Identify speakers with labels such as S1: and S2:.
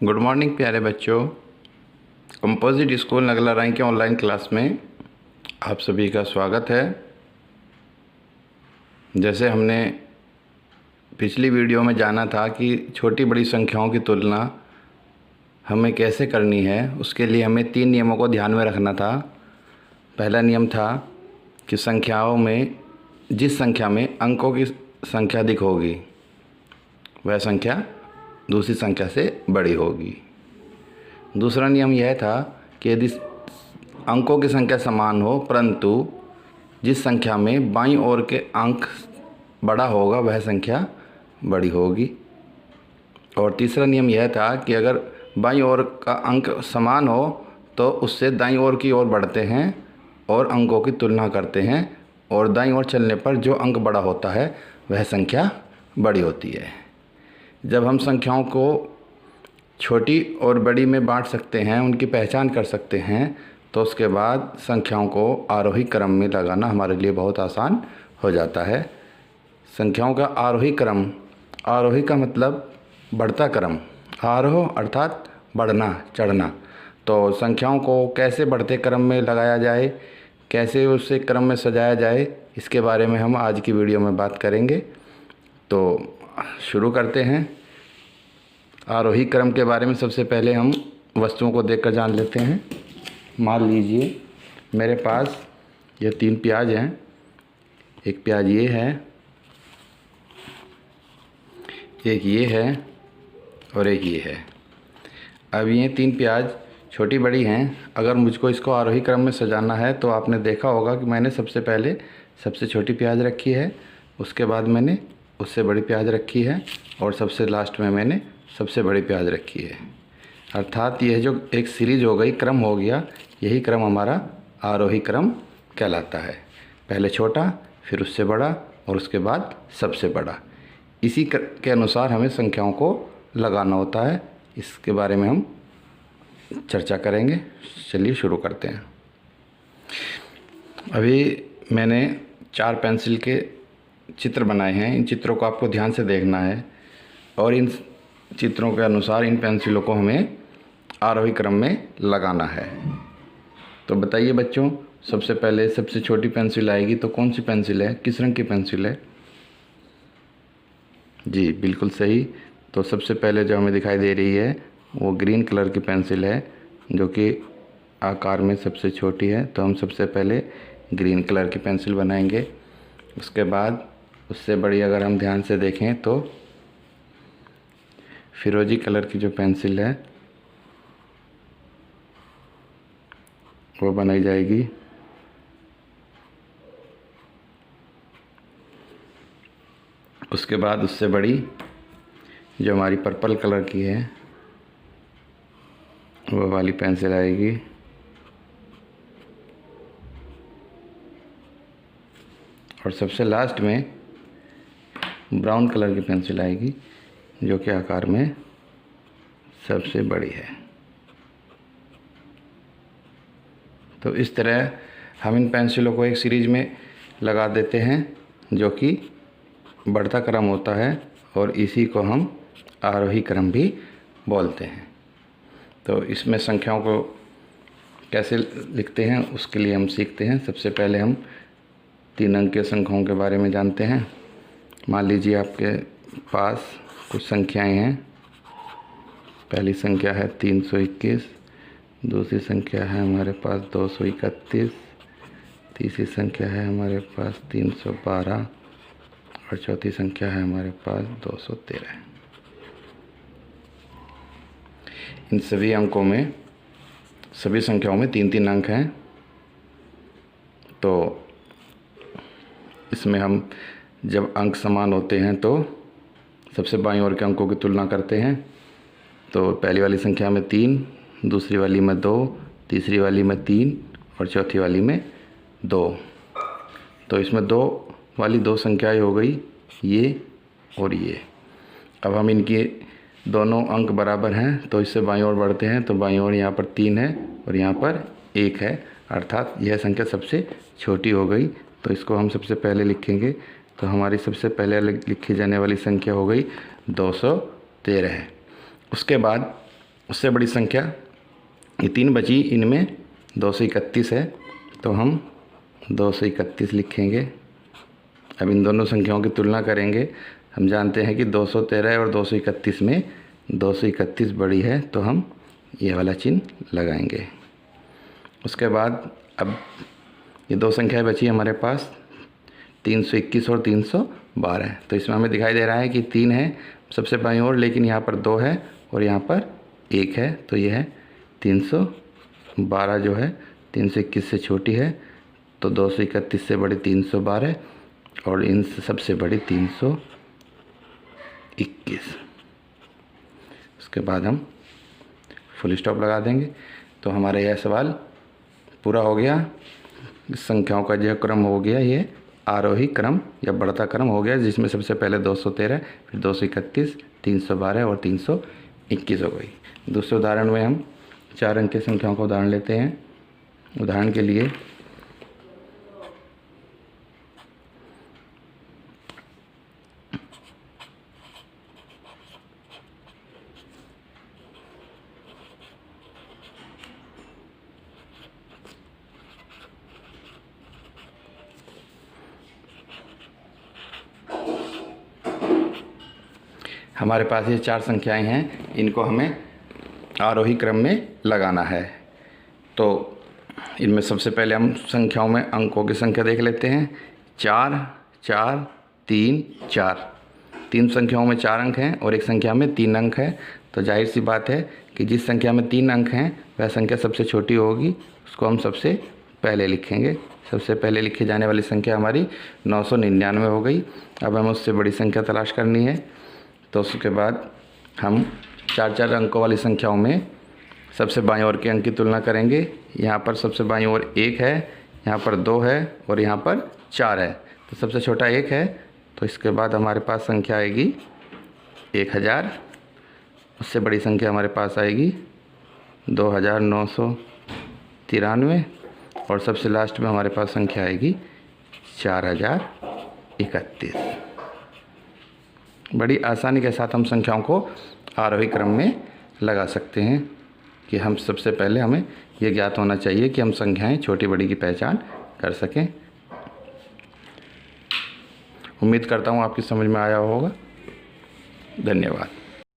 S1: Good morning प्यारे बच्चों। Composite school Nagla राय के ऑनलाइन क्लास में आप सभी का स्वागत है। जैसे हमने पिछली वीडियो में जाना था कि छोटी बड़ी संख्याओं की तुलना हमें कैसे करनी है, उसके लिए हमें 3 नियमों को ध्यान में रखना था। पहला नियम था कि संख्याओं में जिस संख्या में अंकों की संख्या अधिक होगी वह संख्या दूसरी संख्या से बड़ी होगी। दूसरा नियम यह था कि यदि अंकों की संख्या समान हो परंतु जिस संख्या में बाईं ओर के अंक बड़ा होगा वह संख्या बड़ी होगी। और तीसरा नियम यह था कि अगर बाईं ओर का अंक समान हो तो उससे दाईं ओर की ओर बढ़ते हैं और अंकों की तुलना करते हैं, और दाईं ओर चलने पर जो अंक बड़ा होता है वह संख्या बड़ी होती है। जब हम संख्याओं को छोटी और बड़ी में बांट सकते हैं, उनकी पहचान कर सकते हैं, तो उसके बाद संख्याओं को आरोही क्रम में लगाना हमारे लिए बहुत आसान हो जाता है। संख्याओं का आरोही क्रम, आरोही का मतलब बढ़ता क्रम, आरोह अर्थात बढ़ना चढ़ना। तो संख्याओं को कैसे बढ़ते क्रम में लगाया जाए, कैसे उसे क्रम में सजाया जाए, इसके बारे में हम आज की वीडियो में बात करेंगे। तो शुरू करते हैं। आरोही क्रम के बारे में सबसे पहले हम वस्तुओं को देखकर जान लेते हैं। मान लीजिए मेरे पास ये 3 प्याज हैं। एक प्याज ये है, एक ये है और एक ये है। अब ये 3 प्याज छोटी बड़ी हैं। अगर मुझको इसको आरोही क्रम में सजाना है तो आपने देखा होगा कि मैंने सबसे पहले सबसे छोटी प्याज रखी है, उसके बाद मैंने उससे बड़ी प्याज रखी है और सबसे लास्ट में मैंने सबसे बड़ी प्याज रखी है। अर्थात यह जो एक सीरीज हो गई, क्रम हो गया, यही क्रम हमारा आरोही क्रम कहलाता है। पहले छोटा, फिर उससे बड़ा और उसके बाद सबसे बड़ा। इसी के अनुसार हमें संख्याओं को लगाना होता है। इसके बारे में हम चर्चा करेंगे। चलिए शुरू करते हैं। अभी मैंने 4 पेंसिल के चित्र बनाए हैं। इन चित्रों को आपको ध्यान से देखना है और इन चित्रों के अनुसार इन पेंसिलों को हमें आरोही क्रम में लगाना है। तो बताइए बच्चों, सबसे पहले सबसे छोटी पेंसिल आएगी तो कौन सी पेंसिल है, किस रंग की पेंसिल है? जी बिल्कुल सही। तो सबसे पहले जो हमें दिखाई दे रही है वो ग्रीन कलर की पेंसिल है, जो कि आकार में सबसे छोटी है। तो हम सबसे पहले ग्रीन कलर की पेंसिल बनाएंगे। उसके बाद उससे बड़ी अगर हम ध्यान से देखें तो फिरोजी कलर की जो पेंसिल है वो बनाई जाएगी। उसके बाद उससे बड़ी जो हमारी पर्पल कलर की है वो वाली पेंसिल आएगी। और सबसे लास्ट में ब्राउन कलर की पेंसिल आएगी, जो कि आकार में सबसे बड़ी है। तो इस तरह हम इन पेंसिलों को एक सीरीज में लगा देते हैं, जो कि बढ़ता क्रम होता है, और इसी को हम आरोही क्रम भी बोलते हैं। तो इसमें संख्याओं को कैसे लिखते हैं उसके लिए हम सीखते हैं। सबसे पहले हम 3 अंकीय संख्याओं के बारे में जानते हैं। मान लीजिए आपके पास कुछ संख्याएं हैं। पहली संख्या है 321, दूसरी संख्या है हमारे पास 231, तीसरी संख्या है हमारे पास 312 और चौथी संख्या है हमारे पास 213। इन सभी अंकों में, सभी संख्याओं में 3-3 अंक हैं। तो इसमें हम जब अंक समान होते हैं तो सबसे बाईं ओर के अंकों की तुलना करते हैं। तो पहली वाली संख्या में 3, दूसरी वाली में 2, तीसरी वाली में 3 और चौथी वाली में 2। तो इसमें 2 वाली 2 संख्याएं हो गई, ये और ये। अब हम इनके दोनों अंक बराबर हैं तो इससे बाईं ओर बढ़ते हैं। तो बाईं ओर यहाँ पर 3 है और यहाँ पर 1 है, अर्थात यह संख्या सबसे छोटी हो गई। तो इसको हम सबसे पहले लिखेंगे। तो हमारी सबसे पहले लिखी जाने वाली संख्या हो गई 213 है। उसके बाद उससे बड़ी संख्या ये 3 बची, इनमें 231 है तो हम 231 लिखेंगे। अब इन दोनों संख्याओं की तुलना करेंगे। हम जानते हैं कि 213 और 231 में 231 बड़ी है तो हम ये वाला चिन्ह लगाएंगे। उसके बाद अब ये 2 संख्याएं बची हमारे पास 321 और 312। तो इसमें हमें दिखाई दे रहा है कि 3 है सबसे बाईं ओर, लेकिन यहाँ पर 2 है और यहाँ पर 1 है, तो ये है 312 जो है 321 से छोटी है, तो 231 से बड़ी 312 और इनसे सबसे बड़ी 321। उसके बाद हम फुल स्टॉप लगा देंगे। तो हमारा यह सवाल पूरा हो गया। इस संख्याओं का जो क्रम हो गया ये आरोही क्रम या बढ़ता क्रम हो गया, जिसमें सबसे पहले 213, फिर 231, 312 और 321 हो गई। दूसरे उदाहरण में हम 4 अंक की संख्याओं का उदाहरण लेते हैं। उदाहरण के लिए हमारे पास ये 4 संख्याएं हैं, इनको हमें आरोही क्रम में लगाना है। तो इनमें सबसे पहले हम संख्याओं में अंकों की संख्या देख लेते हैं। 4, 4, 3, 4। 3 संख्याओं में 4 अंक हैं और एक संख्या में 3 अंक है। तो जाहिर सी बात है कि जिस संख्या में 3 अंक हैं वह संख्या सबसे छोटी होगी, उसको हम सबसे पहले लिखेंगे। सबसे पहले लिखी जाने वाली संख्या हमारी 999 हो गई। अब हमें उससे बड़ी संख्या तलाश करनी है। तो उसके बाद हम 4-4 अंकों वाली संख्याओं में सबसे बाईं ओर के अंक की तुलना करेंगे। यहाँ पर सबसे बाईं ओर 1 है, यहाँ पर 2 है और यहाँ पर 4 है। तो सबसे छोटा 1 है, तो इसके बाद हमारे पास संख्या आएगी 1000। उससे बड़ी संख्या हमारे पास आएगी 2993 और सबसे लास्ट में हमारे पास संख्या आएगी 4031। बड़ी आसानी के साथ हम संख्याओं को आरोही क्रम में लगा सकते हैं कि हम सबसे पहले हमें यह ज्ञात होना चाहिए कि हम संख्याएं छोटी बड़ी की पहचान कर सकें। उम्मीद करता हूँ आपकी समझ में आया होगा। धन्यवाद।